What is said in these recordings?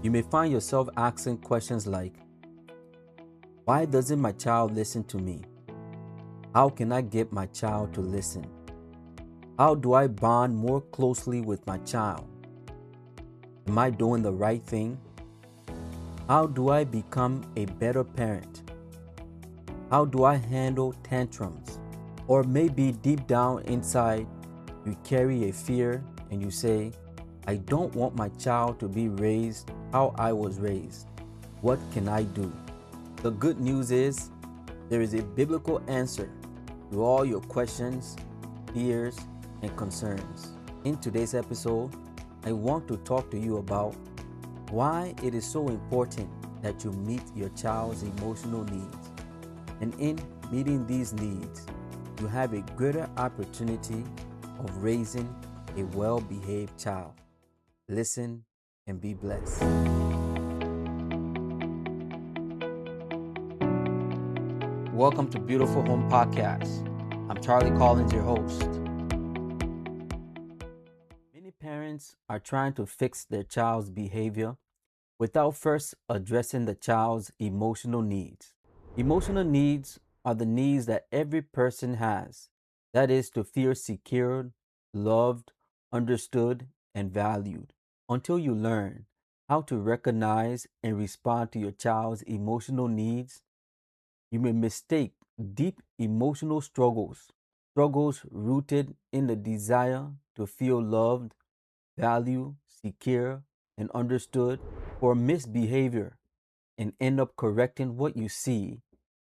You may find yourself asking questions like, why doesn't my child listen to me? How can I get my child to listen? How do I bond more closely with my child? Am I doing the right thing? How do I become a better parent? How do I handle tantrums? Or maybe deep down inside, you carry a fear and you say, I don't want my child to be raised how I was raised. What can I do? The good news is there is a biblical answer to all your questions, fears, and concerns. In today's episode, I want to talk to you about why it is so important that you meet your child's emotional needs. And in meeting these needs, you have a greater opportunity of raising a well-behaved child. Listen and be blessed. Welcome to Beautiful Home Podcast. I'm Charlie Collins, your host. Many parents are trying to fix their child's behavior without first addressing the child's emotional needs. Emotional needs are the needs that every person has. That is, to feel secured, loved, understood, and valued. Until you learn how to recognize and respond to your child's emotional needs, you may mistake deep emotional struggles rooted in the desire to feel loved, valued, secure, and understood, for misbehavior, and end up correcting what you see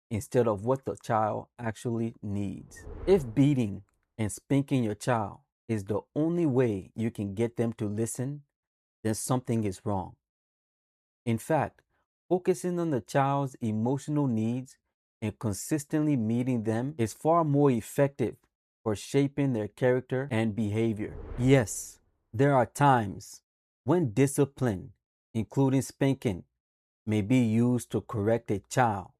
instead of what the child actually needs. If beating and spanking your child is the only way you can get them to listen, then something is wrong. In fact, focusing on the child's emotional needs and consistently meeting them is far more effective for shaping their character and behavior. Yes, there are times when discipline, including spanking, may be used to correct a child.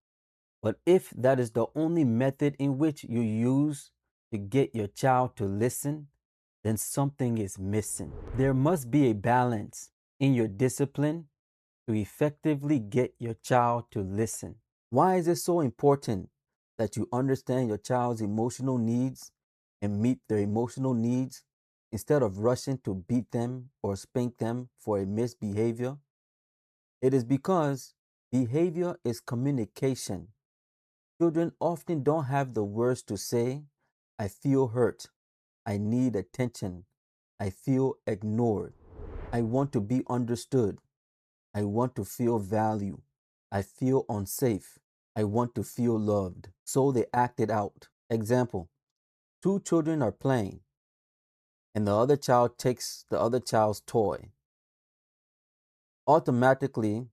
But if that is the only method in which you use to get your child to listen, then something is missing. There must be a balance in your discipline to effectively get your child to listen. Why is it so important that you understand your child's emotional needs and meet their emotional needs instead of rushing to beat them or spank them for a misbehavior? It is because behavior is communication. Children often don't have the words to say, I feel hurt, I need attention, I feel ignored, I want to be understood, I want to feel value, I feel unsafe, I want to feel loved. So they act it out. Example, two children are playing and the other child takes the other child's toy. Automatically,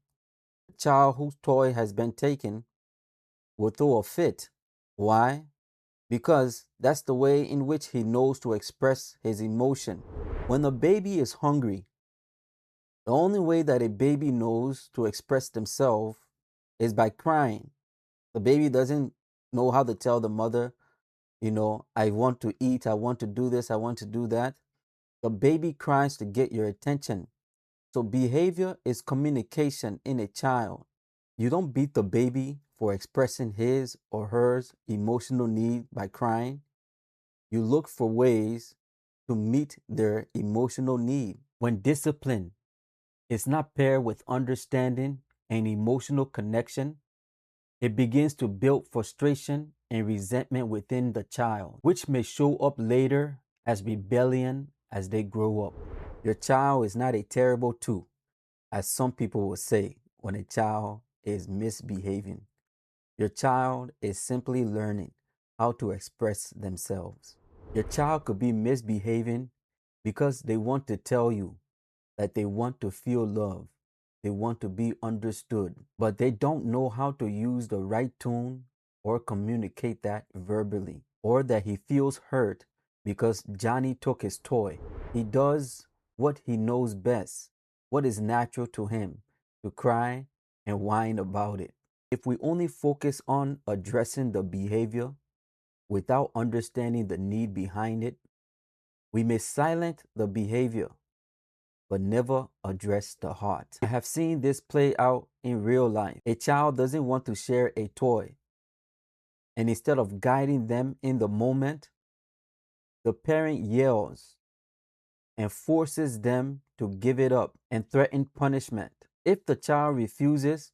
the child whose toy has been taken will throw a fit. Why? Because that's the way in which he knows to express his emotion. When a baby is hungry, the only way that a baby knows to express themselves is by crying. The baby doesn't know how to tell the mother, I want to eat, I want to do this, I want to do that. The baby cries to get your attention. So behavior is communication in a child. You don't beat the baby for expressing his or her emotional need by crying. You look for ways to meet their emotional need. When discipline is not paired with understanding and emotional connection, it begins to build frustration and resentment within the child, which may show up later as rebellion as they grow up. Your child is not a terrible two, as some people will say when a child is misbehaving. Your child is simply learning how to express themselves. Your child could be misbehaving because they want to tell you that they want to feel love, they want to be understood, but they don't know how to use the right tone or communicate that verbally, or that he feels hurt because Johnny took his toy. He does what he knows best, what is natural to him, to cry and whine about it. If we only focus on addressing the behavior without understanding the need behind it, we may silence the behavior but never address the heart. I have seen this play out in real life. A child doesn't want to share a toy, and instead of guiding them in the moment, the parent yells and forces them to give it up and threaten punishment. If the child refuses,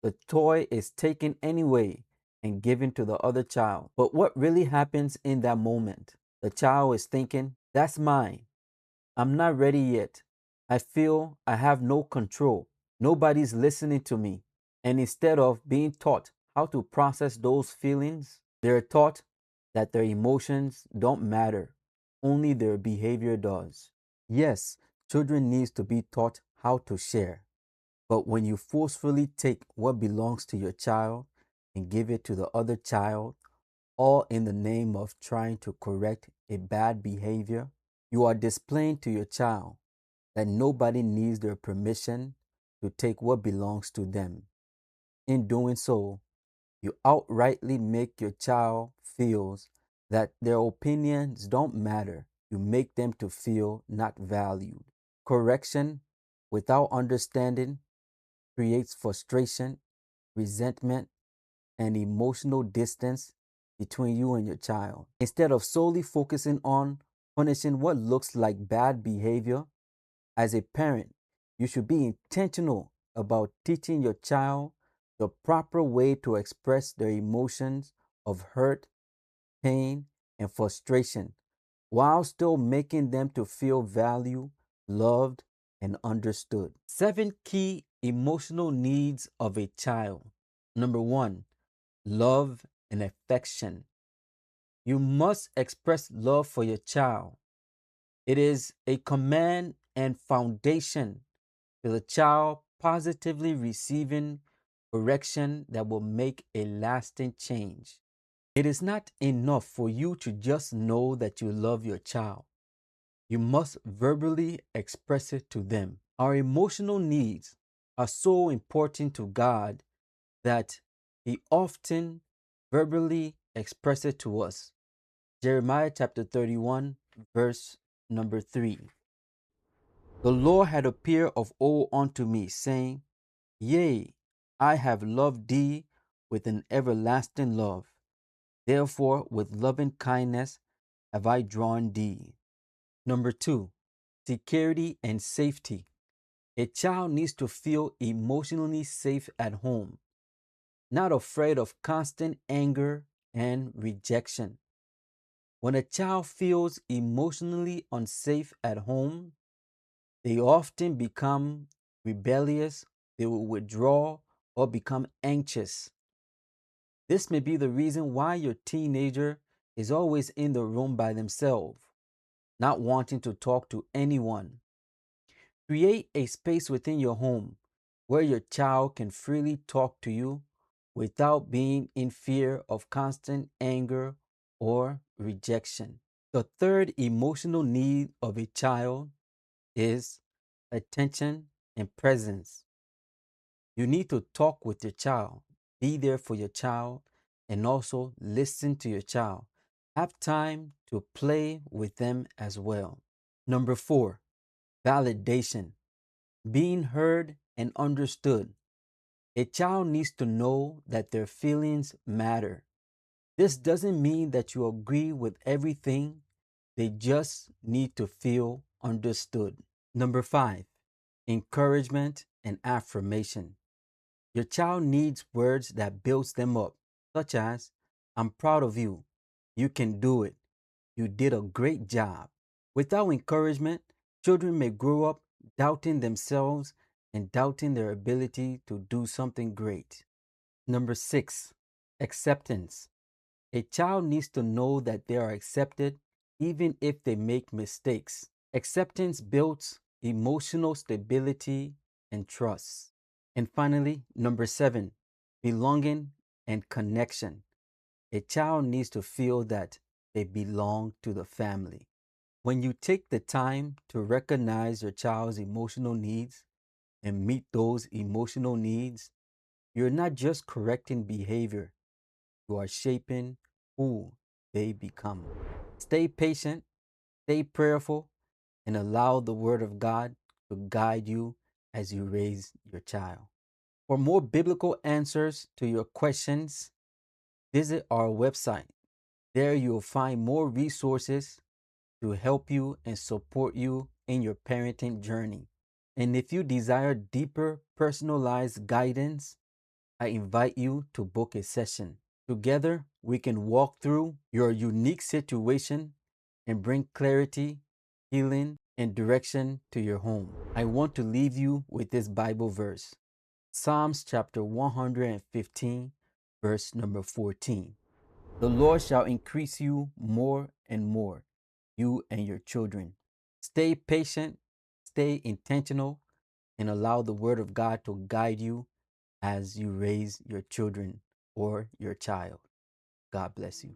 the toy is taken anyway and given to the other child. But what really happens in that moment? The child is thinking, that's mine. I'm not ready yet. I feel I have no control. Nobody's listening to me. And instead of being taught how to process those feelings, they're taught that their emotions don't matter. Only their behavior does. Yes, children need to be taught how to share. But when you forcefully take what belongs to your child and give it to the other child, all in the name of trying to correct a bad behavior, you are displaying to your child that nobody needs their permission to take what belongs to them. In doing so, you outrightly make your child feels that their opinions don't matter. You make them to feel not valued. Correction without understanding creates frustration, resentment, and emotional distance between you and your child. Instead of solely focusing on punishing what looks like bad behavior, as a parent, you should be intentional about teaching your child the proper way to express their emotions of hurt, pain, and frustration while still making them to feel valued, loved, and understood. 7 key emotional needs of a child. Number 1, love and affection. You must express love for your child. It is a command and foundation to the child positively receiving correction that will make a lasting change. It is not enough for you to just know that you love your child. You must verbally express it to them. Our emotional needs are so important to God that He often verbally expresses it to us. Jeremiah chapter 31, verse number 3. The Lord had appeared of old unto me, saying, Yea, I have loved thee with an everlasting love. Therefore, with loving kindness have I drawn thee. Number 2, security and safety. A child needs to feel emotionally safe at home, not afraid of constant anger and rejection. When a child feels emotionally unsafe at home, they often become rebellious, they will withdraw or become anxious. This may be the reason why your teenager is always in the room by themselves, not wanting to talk to anyone. Create a space within your home where your child can freely talk to you without being in fear of constant anger or rejection. The third emotional need of a child is attention and presence. You need to talk with your child, be there for your child, and also listen to your child. Have time to play with them as well. Number 4, validation. Being heard and understood. A child needs to know that their feelings matter. This doesn't mean that you agree with everything, they just need to feel understood. Number 5, encouragement and affirmation. Your child needs words that builds them up, such as, I'm proud of you. You can do it. You did a great job. Without encouragement, children may grow up doubting themselves and doubting their ability to do something great. Number 6, acceptance. A child needs to know that they are accepted even if they make mistakes. Acceptance builds emotional stability and trust. And finally, number 7, belonging and connection. A child needs to feel that they belong to the family. When you take the time to recognize your child's emotional needs and meet those emotional needs, you're not just correcting behavior, you are shaping who they become. Stay patient, stay prayerful, and allow the Word of God to guide you as you raise your child. For more biblical answers to your questions, visit our website. There you'll find more resources to help you and support you in your parenting journey. And if you desire deeper personalized guidance, I invite you to book a session. Together, we can walk through your unique situation and bring clarity, healing, and direction to your home. I want to leave you with this Bible verse, Psalms chapter 115, verse number 14. The Lord shall increase you more and more, you and your children. Stay patient, stay intentional, and allow the Word of God to guide you as you raise your children or your child. God bless you.